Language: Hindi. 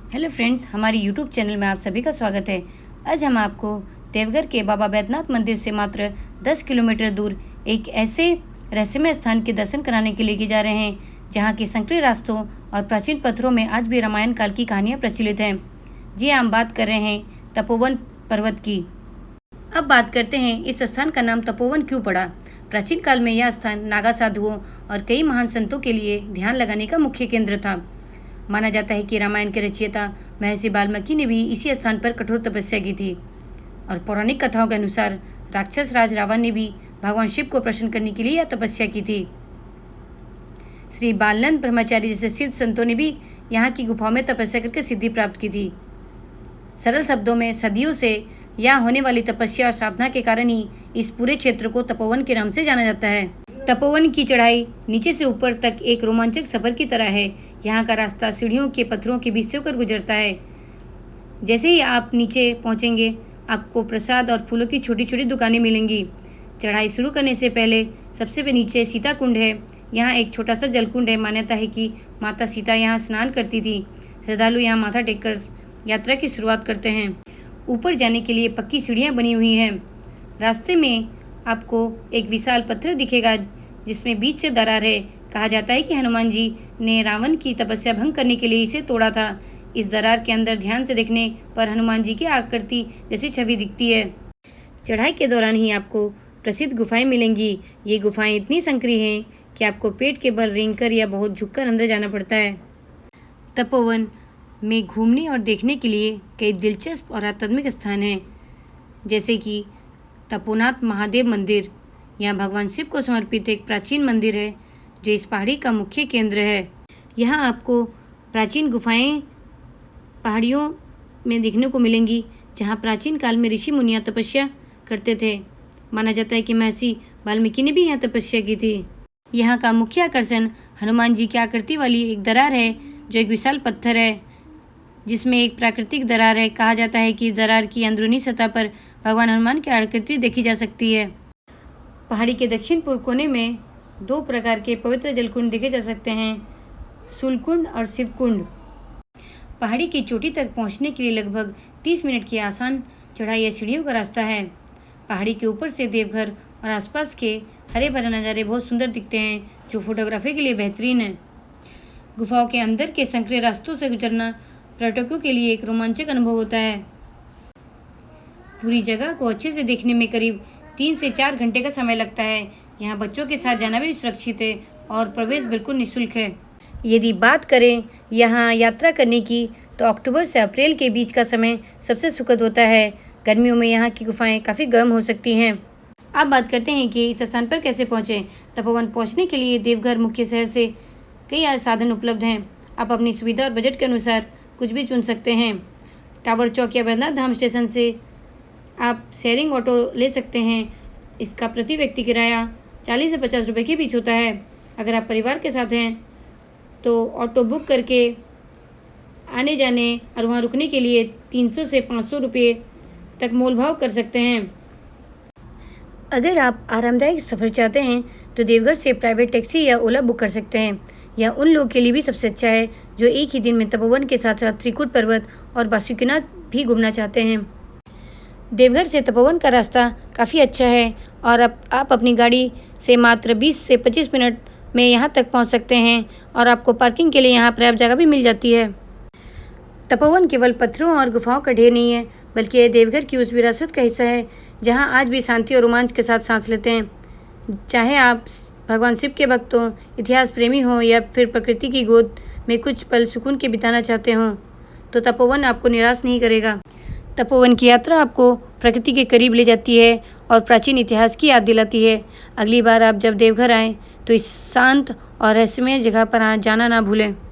हेलो फ्रेंड्स, हमारे यूट्यूब चैनल में आप सभी का स्वागत है। आज हम आपको देवघर के बाबा बैद्यनाथ मंदिर से मात्र 10 किलोमीटर दूर एक ऐसे रहस्यमय स्थान के दर्शन कराने के लिए जा रहे हैं जहां के संकरे रास्तों और प्राचीन पत्थरों में आज भी रामायण काल की कहानियां प्रचलित हैं। जी हम बात कर रहे हैं तपोवन पर्वत की। अब बात करते हैं इस स्थान का नाम तपोवन क्यों पड़ा। प्राचीन काल में यह स्थान नागा साधुओं और कई महान संतों के लिए ध्यान लगाने का मुख्य केंद्र था। माना जाता है कि रामायण के रचयिता महर्षि वाल्मीकि ने भी इसी स्थान पर कठोर तपस्या की थी और पौराणिक कथाओं के अनुसार राक्षस राज रावण ने भी भगवान शिव को प्रसन्न करने के लिए यह तपस्या की थी। श्री बालनंद ब्रह्मचारी जैसे सिद्ध संतों ने भी यहाँ की गुफाओं में तपस्या करके सिद्धि प्राप्त की थी। सरल शब्दों में सदियों से यहाँ होने वाली तपस्या और साधना के कारण ही इस पूरे क्षेत्र को तपोवन के नाम से जाना जाता है। तपोवन की चढ़ाई नीचे से ऊपर तक एक रोमांचक सफर की तरह है। यहाँ का रास्ता सीढ़ियों के पत्थरों के बीच से होकर गुजरता है। जैसे ही आप नीचे पहुँचेंगे आपको प्रसाद और फूलों की छोटी छोटी दुकानें मिलेंगी। चढ़ाई शुरू करने से पहले सबसे नीचे सीता कुंड है। यहाँ एक छोटा सा जलकुंड है। मान्यता है कि माता सीता यहाँ स्नान करती थी। श्रद्धालु यहाँ माथा टेककर यात्रा की शुरुआत करते हैं। ऊपर जाने के लिए पक्की सीढ़ियाँ बनी हुई हैं। रास्ते में आपको एक विशाल पत्थर दिखेगा जिसमें बीच से दरार है। कहा जाता है कि हनुमान जी ने रावण की तपस्या भंग करने के लिए इसे तोड़ा था। इस दरार के अंदर ध्यान से देखने पर हनुमान जी की आकृति जैसी छवि दिखती है। चढ़ाई के दौरान ही आपको प्रसिद्ध गुफाएं मिलेंगी। ये गुफाएं इतनी संकरी हैं कि आपको पेट के बल रेंगकर या बहुत झुककर अंदर जाना पड़ता है। तपोवन में घूमने और देखने के लिए कई दिलचस्प और आध्यात्मिक स्थान हैं, जैसे कि तपोनाथ महादेव मंदिर। यहाँ भगवान शिव को समर्पित एक प्राचीन मंदिर है जो इस पहाड़ी का मुख्य केंद्र है। यहाँ आपको प्राचीन गुफाएं पहाड़ियों में देखने को मिलेंगी जहाँ प्राचीन काल में ऋषि मुनियाँ तपस्या करते थे। माना जाता है कि महर्षि वाल्मीकि ने भी यहाँ तपस्या की थी। यहाँ का मुख्य आकर्षण हनुमान जी की आकृति वाली एक दरार है जो एक विशाल पत्थर है जिसमें एक प्राकृतिक दरार है। कहा जाता है कि इस दरार की अंदरूनी सतह पर भगवान हनुमान की आकृति देखी जा सकती है। पहाड़ी के दक्षिण पूर्व कोने में 2 प्रकार के पवित्र जलकुंड देखे जा सकते हैं, शूलकुंड और शिवकुंड। पहाड़ी की चोटी तक पहुंचने के लिए लगभग 30 मिनट की आसान चढ़ाई या सीढ़ियों का रास्ता है। पहाड़ी के ऊपर से देवघर और आसपास के हरे भरे नज़ारे बहुत सुंदर दिखते हैं जो फोटोग्राफी के लिए बेहतरीन है। गुफाओं के अंदर के संकरे रास्तों से गुजरना पर्यटकों के लिए एक रोमांचक अनुभव होता है। पूरी जगह को अच्छे से देखने में करीब 3 से 4 घंटे का समय लगता है। यहाँ बच्चों के साथ जाना भी सुरक्षित है और प्रवेश बिल्कुल निःशुल्क है। यदि बात करें यहाँ यात्रा करने की तो अक्टूबर से अप्रैल के बीच का समय सबसे सुखद होता है। गर्मियों में यहाँ की गुफाएं काफ़ी गर्म हो सकती हैं। अब बात करते हैं कि इस स्थान पर कैसे पहुँचें। तपोवन पहुँचने के लिए देवघर मुख्य शहर से कई साधन उपलब्ध हैं। आप अपनी सुविधा और बजट के अनुसार कुछ भी चुन सकते हैं। टावर चौक या बैद्यनाथ धाम स्टेशन से आप शेयरिंग ऑटो ले सकते हैं। इसका प्रति व्यक्ति किराया 40 से 50 रुपये के बीच होता है। अगर आप परिवार के साथ हैं तो ऑटो बुक करके आने जाने और वहाँ रुकने के लिए 300 से 500 रुपये तक मोल भाव कर सकते हैं। अगर आप आरामदायक सफ़र चाहते हैं तो देवघर से प्राइवेट टैक्सी या ओला बुक कर सकते हैं। यह उन लोगों के लिए भी सबसे अच्छा है जो एक ही दिन में तपोवन के साथ साथ त्रिकुट पर्वत और बासुकीनाथ भी घूमना चाहते हैं। देवघर से तपोवन का रास्ता काफ़ी अच्छा है और आप अपनी गाड़ी से मात्र 20 से 25 मिनट में यहाँ तक पहुँच सकते हैं और आपको पार्किंग के लिए यहाँ पर्याप्त जगह भी मिल जाती है। तपोवन केवल पत्थरों और गुफाओं का ढेर नहीं है बल्कि यह देवघर की उस विरासत का हिस्सा है जहाँ आज भी शांति और रोमांच के साथ सांस लेते हैं। चाहे आप भगवान शिव के भक्त हों, इतिहास प्रेमी हों या फिर प्रकृति की गोद में कुछ पल सुकून के बिताना चाहते हों तो तपोवन आपको निराश नहीं करेगा। तपोवन की यात्रा आपको प्रकृति के करीब ले जाती है और प्राचीन इतिहास की याद दिलाती है। अगली बार आप जब देवघर आएँ तो इस शांत और रहस्यमय जगह पर जाना ना भूलें।